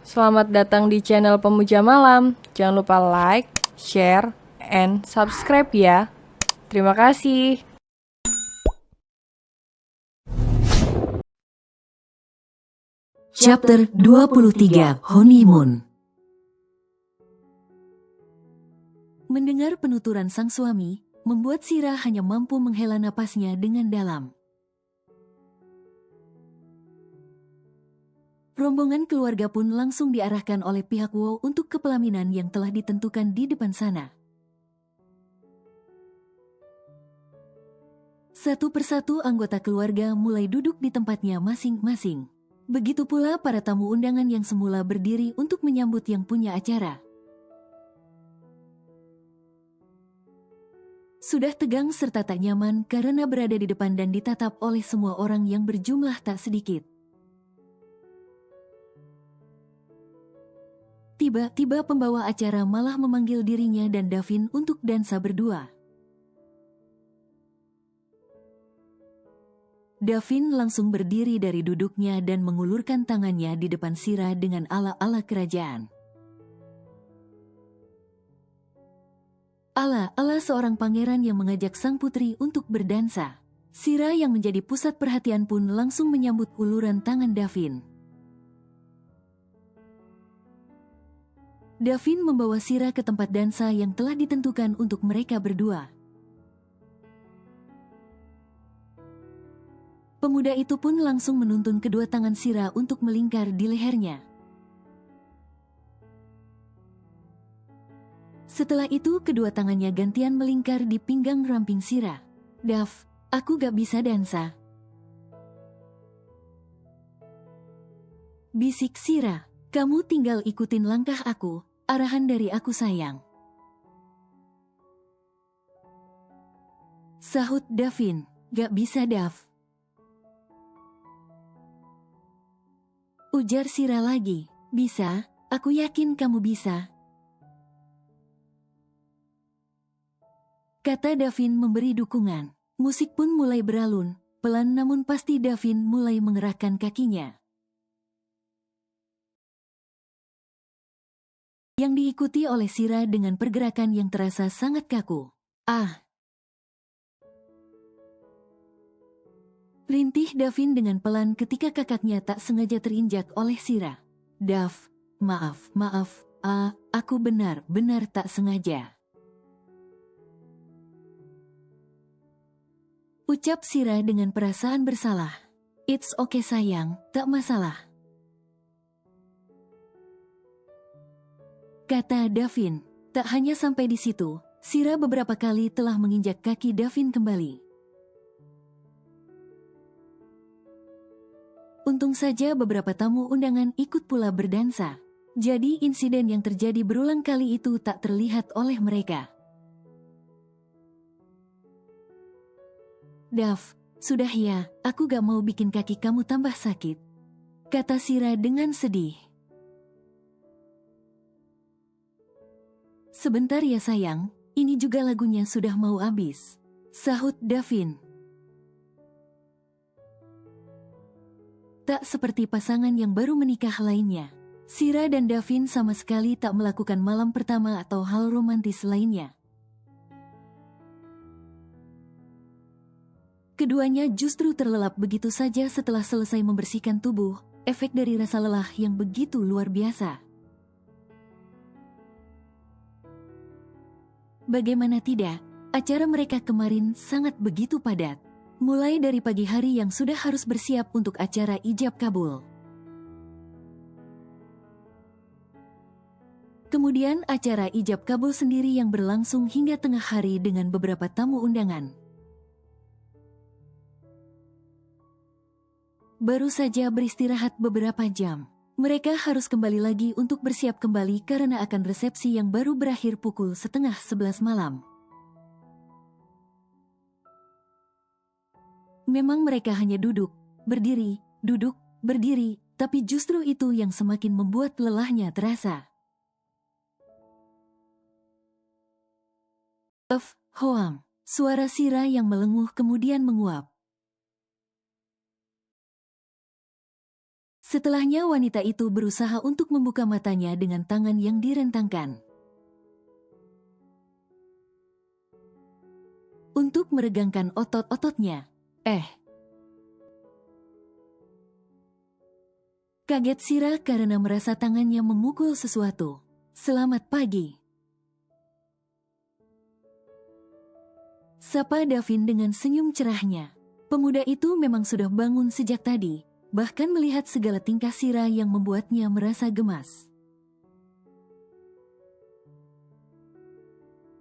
Selamat datang di channel Pemuja Malam. Jangan lupa like, share, and subscribe ya. Terima kasih. Chapter 23 Honeymoon. Mendengar penuturan sang suami, membuat Sira hanya mampu menghela napasnya dengan dalam. Rombongan keluarga pun langsung diarahkan oleh pihak Wu untuk ke pelaminan yang telah ditentukan di depan sana. Satu persatu anggota keluarga mulai duduk di tempatnya masing-masing. Begitu pula para tamu undangan yang semula berdiri untuk menyambut yang punya acara. Sudah tegang serta tak nyaman karena berada di depan dan ditatap oleh semua orang yang berjumlah tak sedikit. Tiba-tiba pembawa acara malah memanggil dirinya dan Davin untuk dansa berdua. Davin langsung berdiri dari duduknya dan mengulurkan tangannya di depan Sira dengan ala-ala kerajaan. Ala-ala seorang pangeran yang mengajak sang putri untuk berdansa. Sira yang menjadi pusat perhatian pun langsung menyambut uluran tangan Davin. Davin membawa Sira ke tempat dansa yang telah ditentukan untuk mereka berdua. Pemuda itu pun langsung menuntun kedua tangan Sira untuk melingkar di lehernya. Setelah itu kedua tangannya gantian melingkar di pinggang ramping Sira. "Dav, aku gak bisa dansa," bisik Sira. "Kamu tinggal ikutin langkah aku, arahan dari aku sayang," sahut Davin. "Gak bisa Dav," ujar Sira lagi. "Bisa, aku yakin kamu bisa," kata Davin memberi dukungan. Musik pun mulai beralun, pelan namun pasti Davin mulai mengerahkan kakinya. Yang diikuti oleh Sira dengan pergerakan yang terasa sangat kaku. "Ah!" rintih Davin dengan pelan ketika kakaknya tak sengaja terinjak oleh Sira. "Dav, maaf, aku benar-benar tak sengaja," ucap Sira dengan perasaan bersalah. "It's okay sayang, tak masalah," kata Davin. Tak hanya sampai di situ, Sira beberapa kali telah menginjak kaki Davin kembali. Untung saja beberapa tamu undangan ikut pula berdansa. Jadi insiden yang terjadi berulang kali itu tak terlihat oleh mereka. "Dav, sudah ya, aku gak mau bikin kaki kamu tambah sakit," kata Sira dengan sedih. "Sebentar ya sayang, ini juga lagunya sudah mau habis," sahut Davin. Tak seperti pasangan yang baru menikah lainnya, Sira dan Davin sama sekali tak melakukan malam pertama atau hal romantis lainnya. Keduanya justru terlelap begitu saja setelah selesai membersihkan tubuh, efek dari rasa lelah yang begitu luar biasa. Bagaimana tidak, acara mereka kemarin sangat begitu padat. Mulai dari pagi hari yang sudah harus bersiap untuk acara ijab kabul. Kemudian acara ijab kabul sendiri yang berlangsung hingga tengah hari dengan beberapa tamu undangan. Baru saja beristirahat beberapa jam, mereka harus kembali lagi untuk bersiap kembali karena akan resepsi yang baru berakhir pukul 10:30 malam. Memang mereka hanya duduk, berdiri, tapi justru itu yang semakin membuat lelahnya terasa. Hoam, suara Sira yang melenguh kemudian menguap. Setelahnya wanita itu berusaha untuk membuka matanya dengan tangan yang direntangkan. Untuk meregangkan otot-ototnya. Kaget Sira karena merasa tangannya memukul sesuatu. Selamat pagi. Sapa Davin dengan senyum cerahnya. Pemuda itu memang sudah bangun sejak tadi, bahkan melihat segala tingkah Sira yang membuatnya merasa gemas.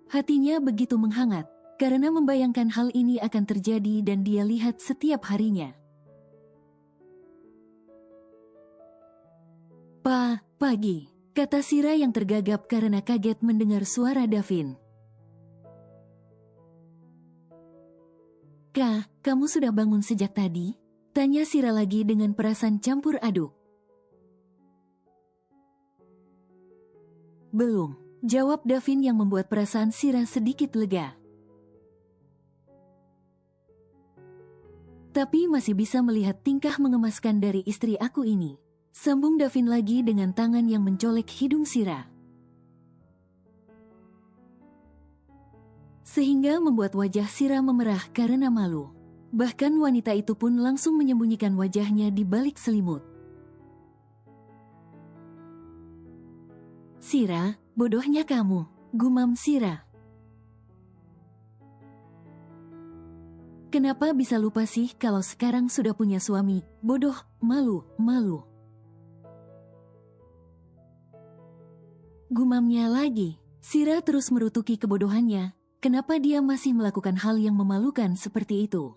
Hatinya begitu menghangat, karena membayangkan hal ini akan terjadi dan dia lihat setiap harinya. Pagi, kata Sira yang tergagap karena kaget mendengar suara Davin. Kamu sudah bangun sejak tadi? Tanya Sira lagi dengan perasaan campur aduk. Belum, jawab Davin yang membuat perasaan Sira sedikit lega. Tapi masih bisa melihat tingkah mengemaskan dari istri aku ini. Sambung Davin lagi dengan tangan yang mencolek hidung Sira. Sehingga membuat wajah Sira memerah karena malu. Bahkan wanita itu pun langsung menyembunyikan wajahnya di balik selimut. Sira, bodohnya kamu, gumam Sira. Kenapa bisa lupa sih kalau sekarang sudah punya suami? Bodoh, malu. Gumamnya lagi. Sira terus merutuki kebodohannya. Kenapa dia masih melakukan hal yang memalukan seperti itu?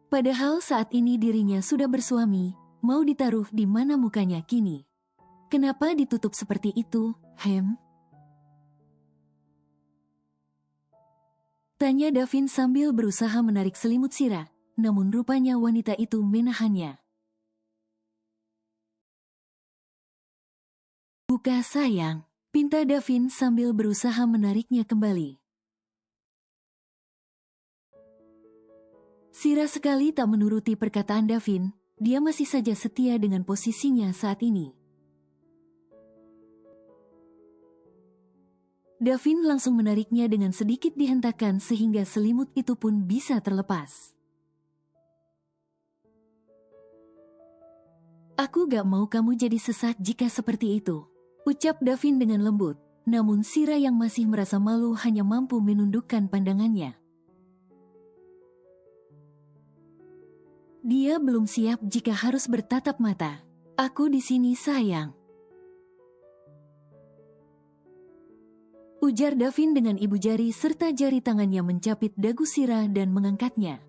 Padahal saat ini dirinya sudah bersuami, mau ditaruh di mana mukanya kini? Kenapa ditutup seperti itu, Tanya Davin sambil berusaha menarik selimut Sira, namun rupanya wanita itu menahannya. Buka sayang, pinta Davin sambil berusaha menariknya kembali. Sira sekali tak menuruti perkataan Davin, dia masih saja setia dengan posisinya saat ini. Davin langsung menariknya dengan sedikit dihentakkan sehingga selimut itu pun bisa terlepas. Aku gak mau kamu jadi sesat jika seperti itu, ucap Davin dengan lembut, namun Sira yang masih merasa malu hanya mampu menundukkan pandangannya. Dia belum siap jika harus bertatap mata. Aku di sini sayang. Ujar Davin dengan ibu jari serta jari tangannya mencapit dagu Sira dan mengangkatnya.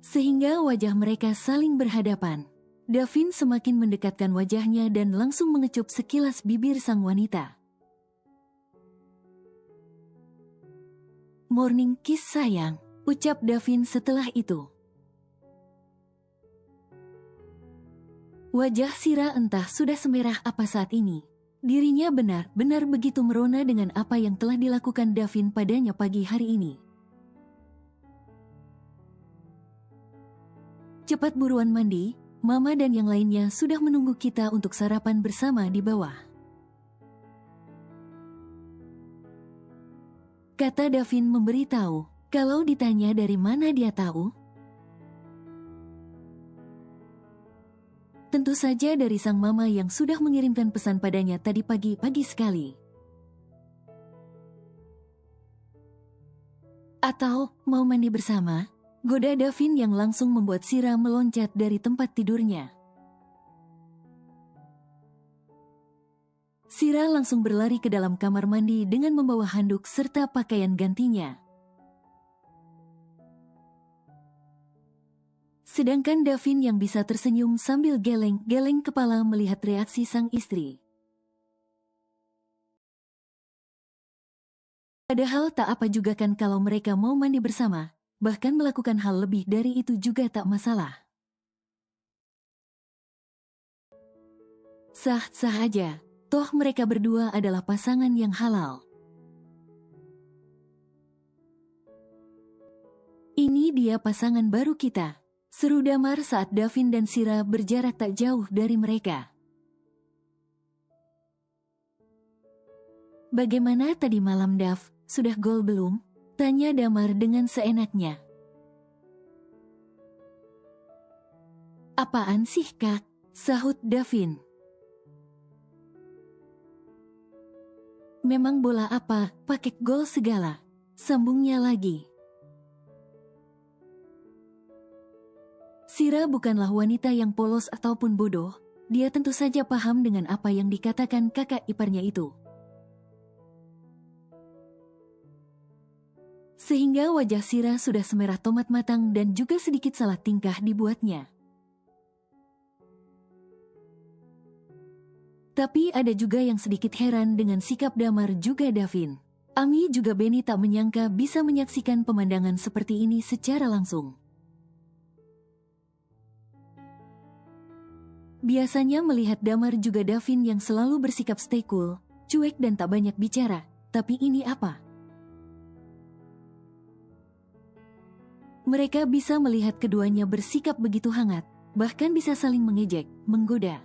Sehingga wajah mereka saling berhadapan. Davin semakin mendekatkan wajahnya dan langsung mengecup sekilas bibir sang wanita. Morning kiss sayang, ucap Davin setelah itu. Wajah Sira entah sudah semerah apa saat ini. Dirinya benar-benar begitu merona dengan apa yang telah dilakukan Davin padanya pagi hari ini. Cepat buruan mandi, Mama dan yang lainnya sudah menunggu kita untuk sarapan bersama di bawah. Kata Davin memberitahu, kalau ditanya dari mana dia tahu. Tentu saja dari sang mama yang sudah mengirimkan pesan padanya tadi pagi sekali. Atau mau mandi bersama? Goda Davin yang langsung membuat Sira meloncat dari tempat tidurnya. Sira langsung berlari ke dalam kamar mandi dengan membawa handuk serta pakaian gantinya. Sedangkan Davin yang bisa tersenyum sambil geleng-geleng kepala melihat reaksi sang istri. Padahal tak apa juga kan kalau mereka mau mandi bersama, bahkan melakukan hal lebih dari itu juga tak masalah. Sah-sah aja. Toh mereka berdua adalah pasangan yang halal. dia pasangan baru kita, seru Damar saat Davin dan Sira berjarak tak jauh dari mereka. Bagaimana tadi malam Dav, sudah gol belum? Tanya Damar dengan seenaknya. Apaan sih kak? Sahut Davin. Memang bola apa, pakai gol segala. Sambungnya lagi. Sira bukanlah wanita yang polos ataupun bodoh. Dia tentu saja paham dengan apa yang dikatakan kakak iparnya itu. Sehingga wajah Sira sudah semerah tomat matang dan juga sedikit salah tingkah dibuatnya. Tapi ada juga yang sedikit heran dengan sikap Damar juga Davin. Ami juga Benny tak menyangka bisa menyaksikan pemandangan seperti ini secara langsung. Biasanya melihat Damar juga Davin yang selalu bersikap stay cool, cuek dan tak banyak bicara, tapi ini apa? Mereka bisa melihat keduanya bersikap begitu hangat, bahkan bisa saling mengejek, menggoda.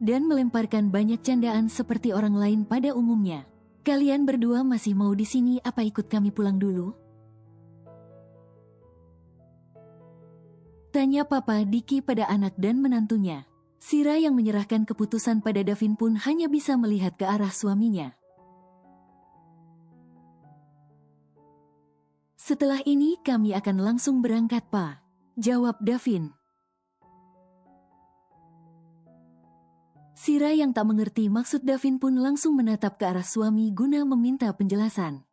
Dan melemparkan banyak candaan seperti orang lain pada umumnya. Kalian berdua masih mau di sini apa ikut kami pulang dulu? Tanya Papa Diki pada anak dan menantunya. Sira yang menyerahkan keputusan pada Davin pun hanya bisa melihat ke arah suaminya. Setelah ini kami akan langsung berangkat, Pak. Jawab Davin. Sira yang tak mengerti maksud Davin pun langsung menatap ke arah suami guna meminta penjelasan.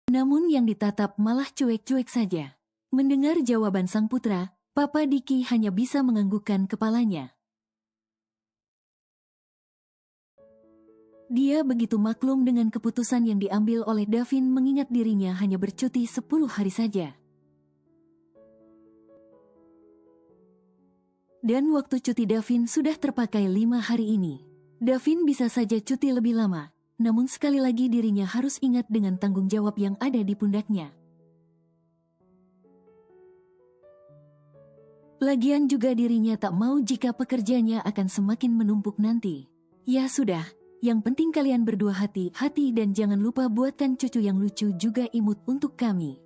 Namun yang ditatap malah cuek-cuek saja. Mendengar jawaban sang putra, Papa Diki hanya bisa menganggukkan kepalanya. Dia begitu maklum dengan keputusan yang diambil oleh Davin mengingat dirinya hanya bercuti 10 hari saja. Dan waktu cuti Davin sudah terpakai 5 hari ini. Davin bisa saja cuti lebih lama, namun sekali lagi dirinya harus ingat dengan tanggung jawab yang ada di pundaknya. Lagian juga dirinya tak mau jika pekerjaannya akan semakin menumpuk nanti. Ya sudah. Yang penting kalian berdua hati-hati dan jangan lupa buatkan cucu yang lucu juga imut untuk kami.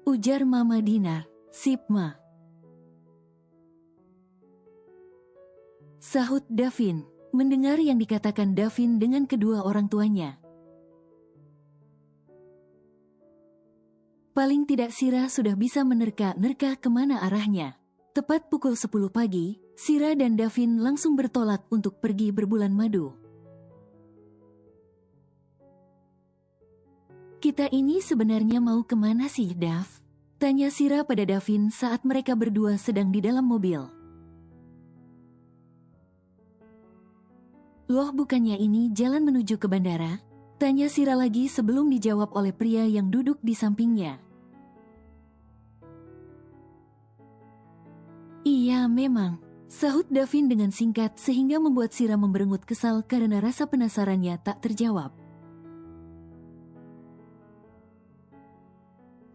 Ujar Mama Dinar. Sip Ma. Sahut Davin. Mendengar yang dikatakan Davin dengan kedua orang tuanya. Paling tidak Sira sudah bisa menerka-nerka kemana arahnya. Tepat pukul 10 pagi, Sira dan Davin langsung bertolak untuk pergi berbulan madu. Kita ini sebenarnya mau kemana sih, Dav? Tanya Sira pada Davin saat mereka berdua sedang di dalam mobil. Loh bukannya ini jalan menuju ke bandara? Tanya Sira lagi sebelum dijawab oleh pria yang duduk di sampingnya. Iya memang, sahut Davin dengan singkat sehingga membuat Sira memberengut kesal karena rasa penasarannya tak terjawab.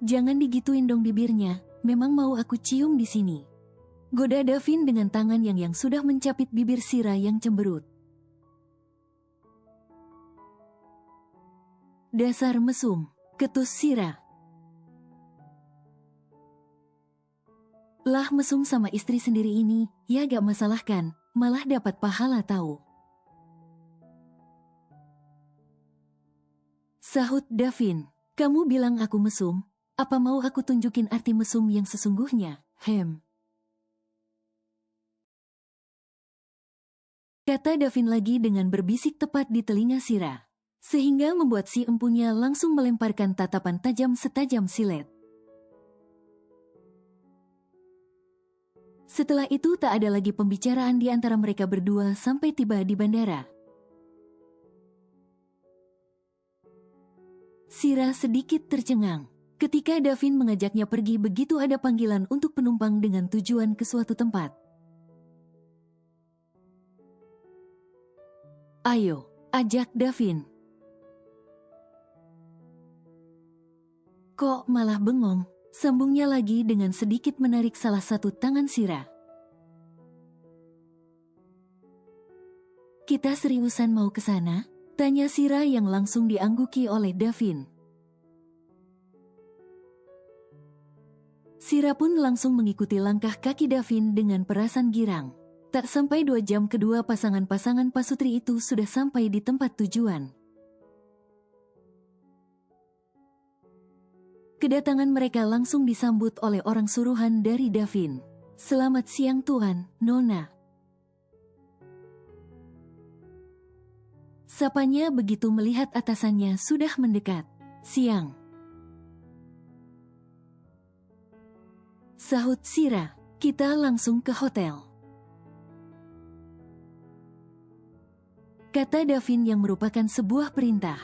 Jangan digituin dong bibirnya, memang mau aku cium di sini. Goda Davin dengan tangan yang sudah mencapit bibir Sira yang cemberut. Dasar mesum, ketus Sira. Lah mesum sama istri sendiri ini, ya gak masalah kan, malah dapat pahala tahu. Sahut Davin, kamu bilang aku mesum, apa mau aku tunjukin arti mesum yang sesungguhnya, Kata Davin lagi dengan berbisik tepat di telinga Sira, sehingga membuat si empunya langsung melemparkan tatapan tajam setajam silet. Setelah itu tak ada lagi pembicaraan di antara mereka berdua sampai tiba di bandara. Sira sedikit tercengang ketika Davin mengajaknya pergi begitu ada panggilan untuk penumpang dengan tujuan ke suatu tempat. Ayo, ajak Davin. Kok malah bengong? Sambungnya lagi dengan sedikit menarik salah satu tangan Sira. Kita seriusan mau ke sana? Tanya Sira yang langsung diangguki oleh Davin. Sira pun langsung mengikuti langkah kaki Davin dengan perasaan girang. Tak sampai 2 jam kedua pasangan-pasangan pasutri itu sudah sampai di tempat tujuan. Kedatangan mereka langsung disambut oleh orang suruhan dari Davin. Selamat siang Tuan, Nona. Sapanya begitu melihat atasannya sudah mendekat. Siang. Sahut Sira, kita langsung ke hotel. Kata Davin yang merupakan sebuah perintah.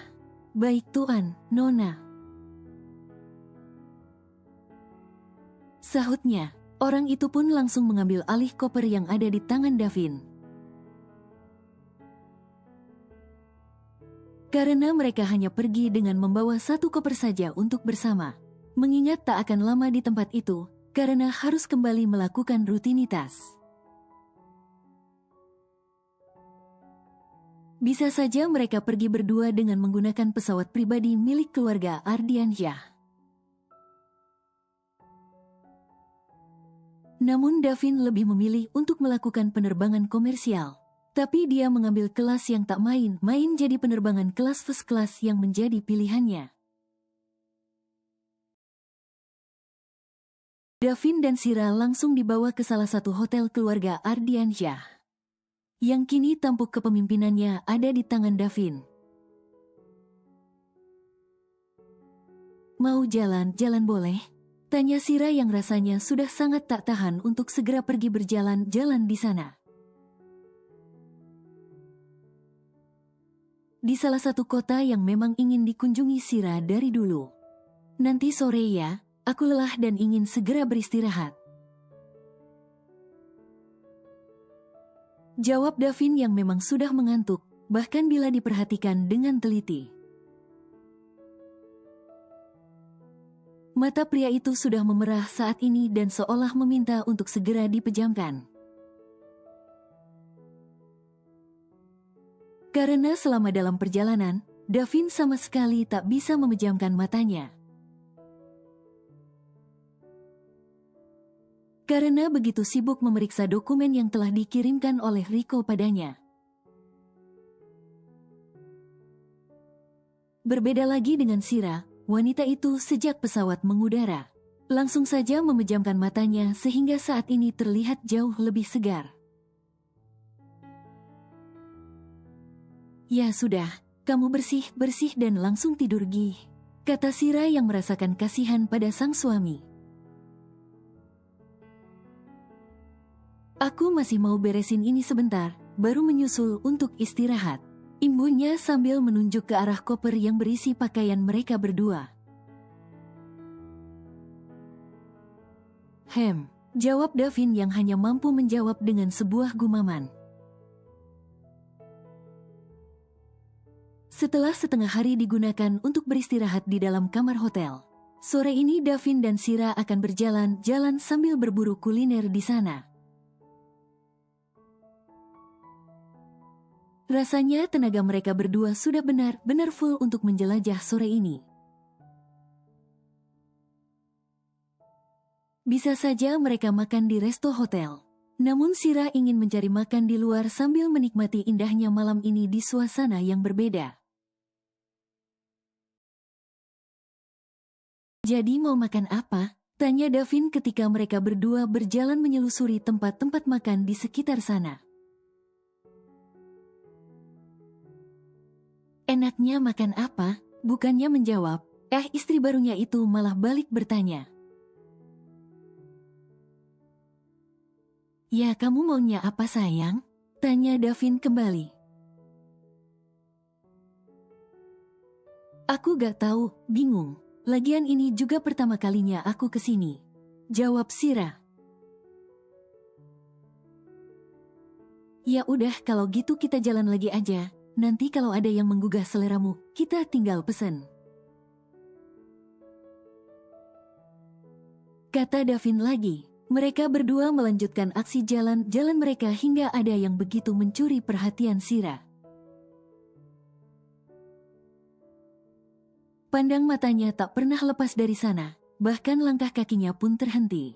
Baik Tuan, Nona. Sahutnya, orang itu pun langsung mengambil alih koper yang ada di tangan Davin. Karena mereka hanya pergi dengan membawa 1 koper saja untuk bersama. Mengingat tak akan lama di tempat itu, karena harus kembali melakukan rutinitas. Bisa saja mereka pergi berdua dengan menggunakan pesawat pribadi milik keluarga Ardiansyah. Namun Davin lebih memilih untuk melakukan penerbangan komersial. Tapi dia mengambil kelas yang tak main-main, jadi penerbangan kelas first class yang menjadi pilihannya. Davin dan Sira langsung dibawa ke salah satu hotel keluarga Ardiansyah. Yang kini tampuk kepemimpinannya ada di tangan Davin. Mau jalan-jalan boleh? Tanya Sira yang rasanya sudah sangat tak tahan untuk segera pergi berjalan-jalan di sana. Di salah satu kota yang memang ingin dikunjungi Sira dari dulu. Nanti sore ya, aku lelah dan ingin segera beristirahat. Jawab Davin yang memang sudah mengantuk, bahkan bila diperhatikan dengan teliti. Mata pria itu sudah memerah saat ini dan seolah meminta untuk segera dipejamkan. Karena selama dalam perjalanan, Davin sama sekali tak bisa memejamkan matanya. Karena begitu sibuk memeriksa dokumen yang telah dikirimkan oleh Rico padanya. Berbeda lagi dengan Sira, wanita itu sejak pesawat mengudara, langsung saja memejamkan matanya sehingga saat ini terlihat jauh lebih segar. Ya sudah, kamu bersih-bersih dan langsung tidur Gi, kata Sira yang merasakan kasihan pada sang suami. Aku masih mau beresin ini sebentar, baru menyusul untuk istirahat. Imbunya sambil menunjuk ke arah koper yang berisi pakaian mereka berdua. Jawab Davin yang hanya mampu menjawab dengan sebuah gumaman. Setelah setengah hari digunakan untuk beristirahat di dalam kamar hotel, sore ini Davin dan Sira akan berjalan-jalan sambil berburu kuliner di sana. Rasanya tenaga mereka berdua sudah benar-benar full untuk menjelajah sore ini. Bisa saja mereka makan di resto hotel. Namun Sira ingin mencari makan di luar sambil menikmati indahnya malam ini di suasana yang berbeda. Jadi mau makan apa? Tanya Davin ketika mereka berdua berjalan menyelusuri tempat-tempat makan di sekitar sana. Enaknya makan apa? Bukannya menjawab, istri barunya itu malah balik bertanya. Ya kamu maunya apa sayang? Tanya Davin kembali. Aku gak tahu, bingung. Lagian ini juga pertama kalinya aku kesini. Jawab Sira. Ya udah kalau gitu kita jalan lagi aja. nanti kalau ada yang menggugah seleramu, kita tinggal pesen. Kata Davin lagi. Mereka berdua melanjutkan aksi jalan-jalan mereka hingga ada yang begitu mencuri perhatian Sira. Pandang matanya tak pernah lepas dari sana, bahkan langkah kakinya pun terhenti.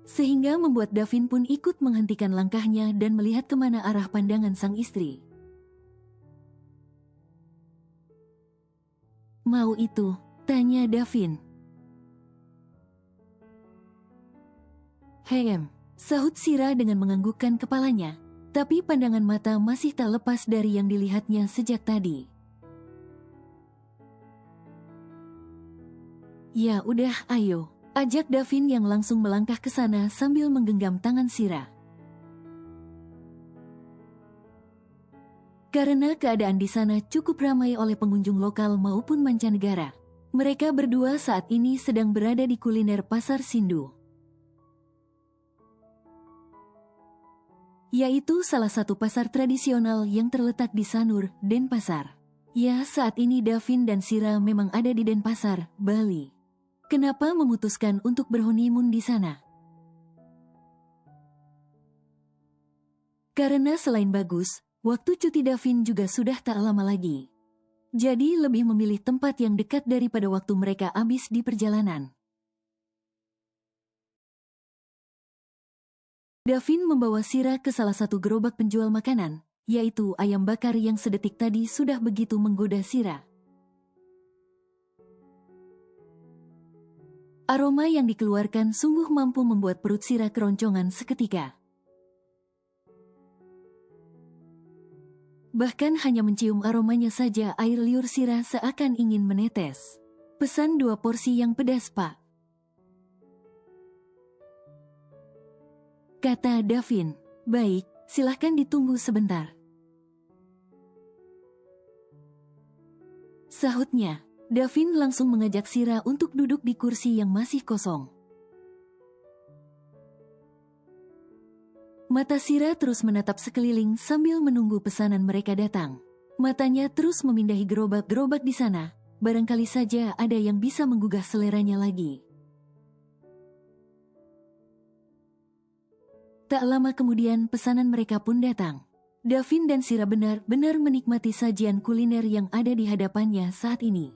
Sehingga membuat Davin pun ikut menghentikan langkahnya dan melihat kemana arah pandangan sang istri. Mau itu? Tanya Davin. Sahut Sira dengan menganggukkan kepalanya, tapi pandangan mata masih tak lepas dari yang dilihatnya sejak tadi. Ya udah, ayo, ajak Davin yang langsung melangkah ke sana sambil menggenggam tangan Sira. Karena keadaan di sana cukup ramai oleh pengunjung lokal maupun mancanegara, mereka berdua saat ini sedang berada di kuliner Pasar Sindu. Yaitu salah satu pasar tradisional yang terletak di Sanur, Denpasar. Ya, saat ini Davin dan Sira memang ada di Denpasar, Bali. Kenapa memutuskan untuk berhoneymoon di sana? Karena selain bagus, waktu cuti Davin juga sudah tak lama lagi. Jadi lebih memilih tempat yang dekat daripada waktu mereka habis di perjalanan. Davin membawa Sira ke salah satu gerobak penjual makanan, yaitu ayam bakar yang sedetik tadi sudah begitu menggoda Sira. Aroma yang dikeluarkan sungguh mampu membuat perut Sira keroncongan seketika. Bahkan hanya mencium aromanya saja air liur Sira seakan ingin menetes. Pesan 2 porsi yang pedas, Pak. Kata Davin. Baik, silahkan ditunggu sebentar. Sahutnya. Davin langsung mengajak Sira untuk duduk di kursi yang masih kosong. Mata Sira terus menatap sekeliling sambil menunggu pesanan mereka datang. Matanya terus memindahi gerobak-gerobak di sana, barangkali saja ada yang bisa menggugah seleranya lagi. Tak lama kemudian pesanan mereka pun datang. Davin dan Sira benar-benar menikmati sajian kuliner yang ada di hadapannya saat ini.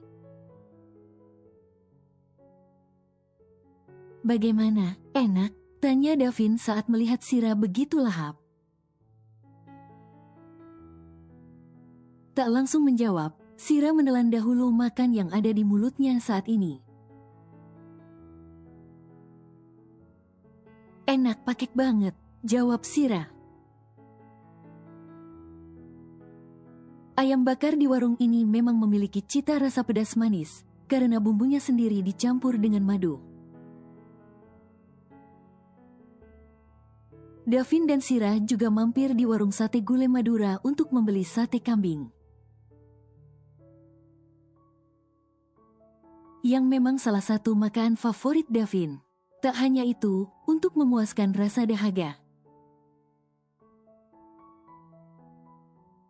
Bagaimana? Enak? Tanya Davin saat melihat Sira begitu lahap. Tak langsung menjawab, Sira menelan dahulu makan yang ada di mulutnya saat ini. Enak pakek banget, jawab Sira. Ayam bakar di warung ini memang memiliki cita rasa pedas manis, karena bumbunya sendiri dicampur dengan madu. Davin dan Sira juga mampir di warung sate gulai Madura untuk membeli sate kambing. Yang memang salah satu makanan favorit Davin. Tak hanya itu, untuk memuaskan rasa dahaga,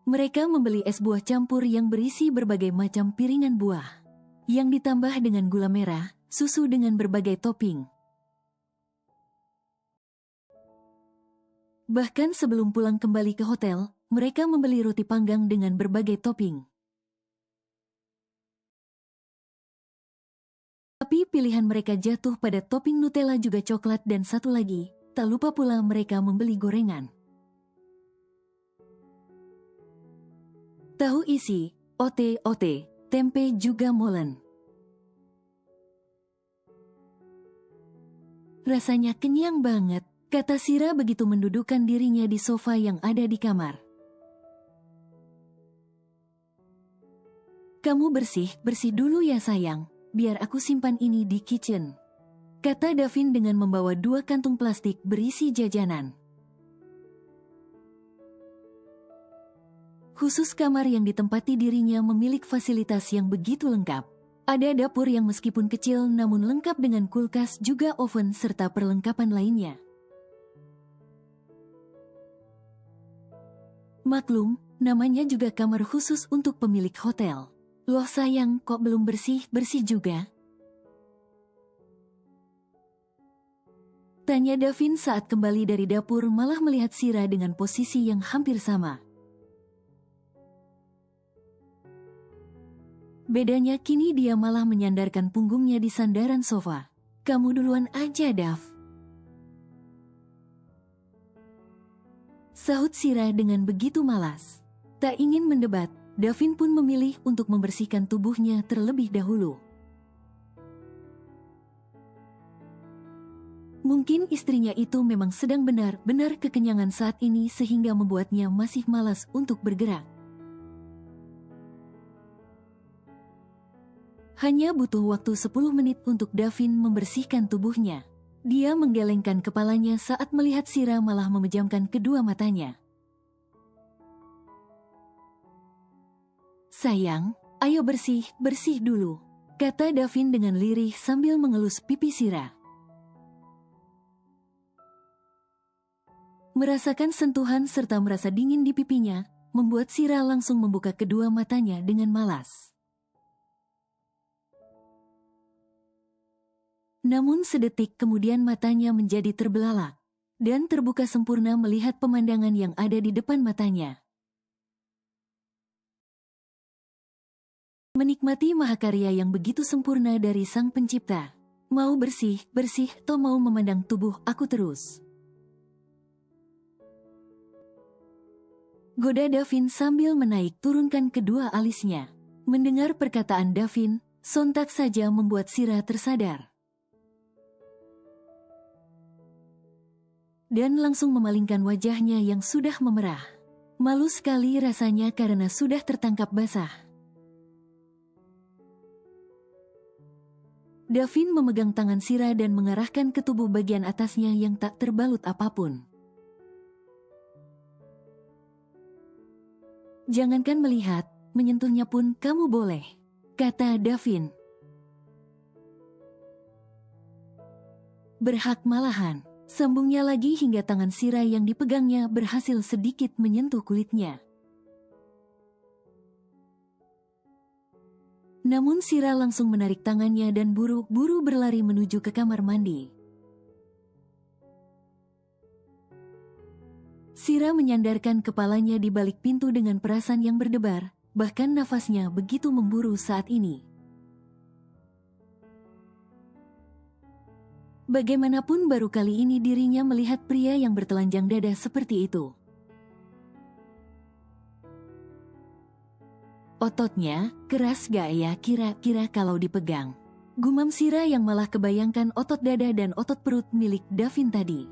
mereka membeli es buah campur yang berisi berbagai macam piringan buah, yang ditambah dengan gula merah, susu dengan berbagai topping. Bahkan sebelum pulang kembali ke hotel, mereka membeli roti panggang dengan berbagai topping. Tapi pilihan mereka jatuh pada topping Nutella juga coklat dan satu lagi, tak lupa pula mereka membeli gorengan. Tahu isi, ote-ote, tempe juga molen. Rasanya kenyang banget, kata Sira begitu mendudukkan dirinya di sofa yang ada di kamar. Kamu bersih dulu ya sayang, biar aku simpan ini di kitchen. Kata Davin dengan membawa 2 kantung plastik berisi jajanan. Khusus kamar yang ditempati dirinya memiliki fasilitas yang begitu lengkap. Ada dapur yang meskipun kecil namun lengkap dengan kulkas juga oven serta perlengkapan lainnya. Maklum, namanya juga kamar khusus untuk pemilik hotel. Loh sayang, kok belum bersih-bersih juga? Tanya Davin saat kembali dari dapur malah melihat Sira dengan posisi yang hampir sama. Bedanya kini dia malah menyandarkan punggungnya di sandaran sofa. Kamu duluan aja, Dav. Sahut Sira dengan begitu malas. Tak ingin mendebat, Davin pun memilih untuk membersihkan tubuhnya terlebih dahulu. Mungkin istrinya itu memang sedang benar-benar kekenyangan saat ini sehingga membuatnya masih malas untuk bergerak. Hanya butuh waktu 10 menit untuk Davin membersihkan tubuhnya. Dia menggelengkan kepalanya saat melihat Sira malah memejamkan kedua matanya. Sayang, ayo bersih dulu, kata Davin dengan lirih sambil mengelus pipi Sira. Merasakan sentuhan serta merasa dingin di pipinya, membuat Sira langsung membuka kedua matanya dengan malas. Namun sedetik kemudian matanya menjadi terbelalak, dan terbuka sempurna melihat pemandangan yang ada di depan matanya. Menikmati mahakarya yang begitu sempurna dari Sang Pencipta. Mau bersih, atau mau memandang tubuh aku terus? Goda Davin sambil menaik turunkan kedua alisnya. Mendengar perkataan Davin, sontak saja membuat Sira tersadar. Dan langsung memalingkan wajahnya yang sudah memerah. Malu sekali rasanya karena sudah tertangkap basah. Davin memegang tangan Sira dan mengarahkan ke tubuh bagian atasnya yang tak terbalut apapun. Jangankan melihat, menyentuhnya pun kamu boleh, kata Davin. Berhak malahan. Sambungnya lagi hingga tangan Sira yang dipegangnya berhasil sedikit menyentuh kulitnya. Namun Sira langsung menarik tangannya dan buru-buru berlari menuju ke kamar mandi. Sira menyandarkan kepalanya di balik pintu dengan perasaan yang berdebar, bahkan nafasnya begitu memburu saat ini. Bagaimanapun baru kali ini dirinya melihat pria yang bertelanjang dada seperti itu. Ototnya, keras gak ya kira-kira kalau dipegang? Gumam Sira yang malah kebayangkan otot dada dan otot perut milik Davin tadi.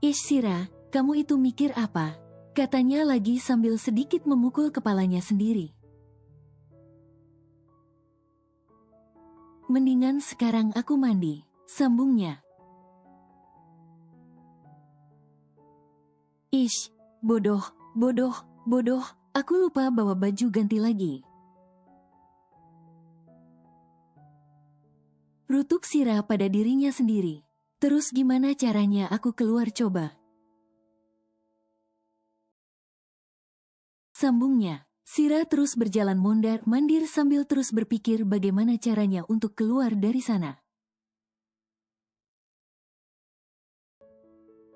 Ish Sira, kamu itu mikir apa? Katanya lagi sambil sedikit memukul kepalanya sendiri. Mendingan sekarang aku mandi, sambungnya. Ish, bodoh, aku lupa bawa baju ganti lagi. Rutuk Sira pada dirinya sendiri. Terus gimana caranya aku keluar coba? Sambungnya. Sira terus berjalan mondar-mandir sambil terus berpikir bagaimana caranya untuk keluar dari sana.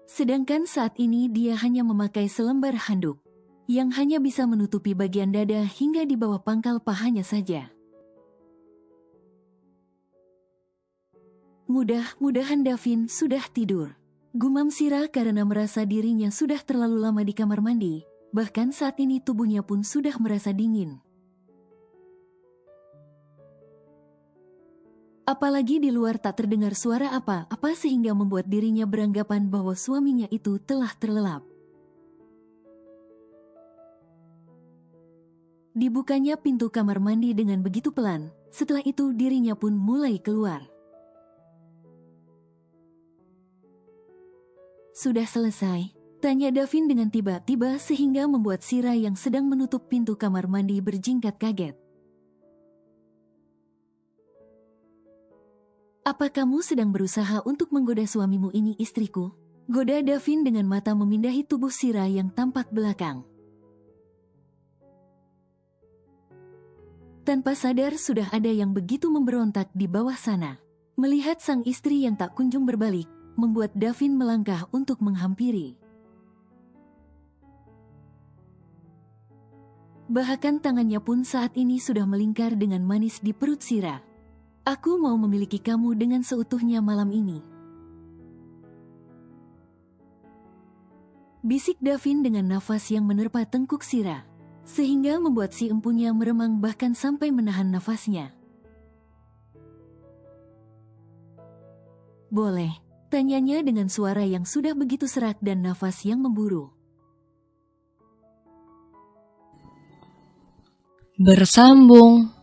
Sedangkan saat ini dia hanya memakai selembar handuk, yang hanya bisa menutupi bagian dada hingga di bawah pangkal pahanya saja. Mudah-mudahan Davin sudah tidur. Gumam Sira karena merasa dirinya sudah terlalu lama di kamar mandi. Bahkan saat ini tubuhnya pun sudah merasa dingin. Apalagi di luar tak terdengar suara apa-apa sehingga membuat dirinya beranggapan bahwa suaminya itu telah terlelap. Dibukanya pintu kamar mandi dengan begitu pelan, setelah itu dirinya pun mulai keluar. Sudah selesai? Tanya Davin dengan tiba-tiba sehingga membuat Sira yang sedang menutup pintu kamar mandi berjingkat kaget. Apa kamu sedang berusaha untuk menggoda suamimu ini istriku? Goda Davin dengan mata memindahi tubuh Sira yang tampak belakang. Tanpa sadar sudah ada yang begitu memberontak di bawah sana. Melihat sang istri yang tak kunjung berbalik, membuat Davin melangkah untuk menghampiri. Bahkan tangannya pun saat ini sudah melingkar dengan manis di perut Sira. Aku mau memiliki kamu dengan seutuhnya malam ini. Bisik Davin dengan nafas yang menerpa tengkuk Sira, sehingga membuat si empunya meremang bahkan sampai menahan nafasnya. Boleh, tanyanya dengan suara yang sudah begitu serak dan nafas yang memburu. Bersambung.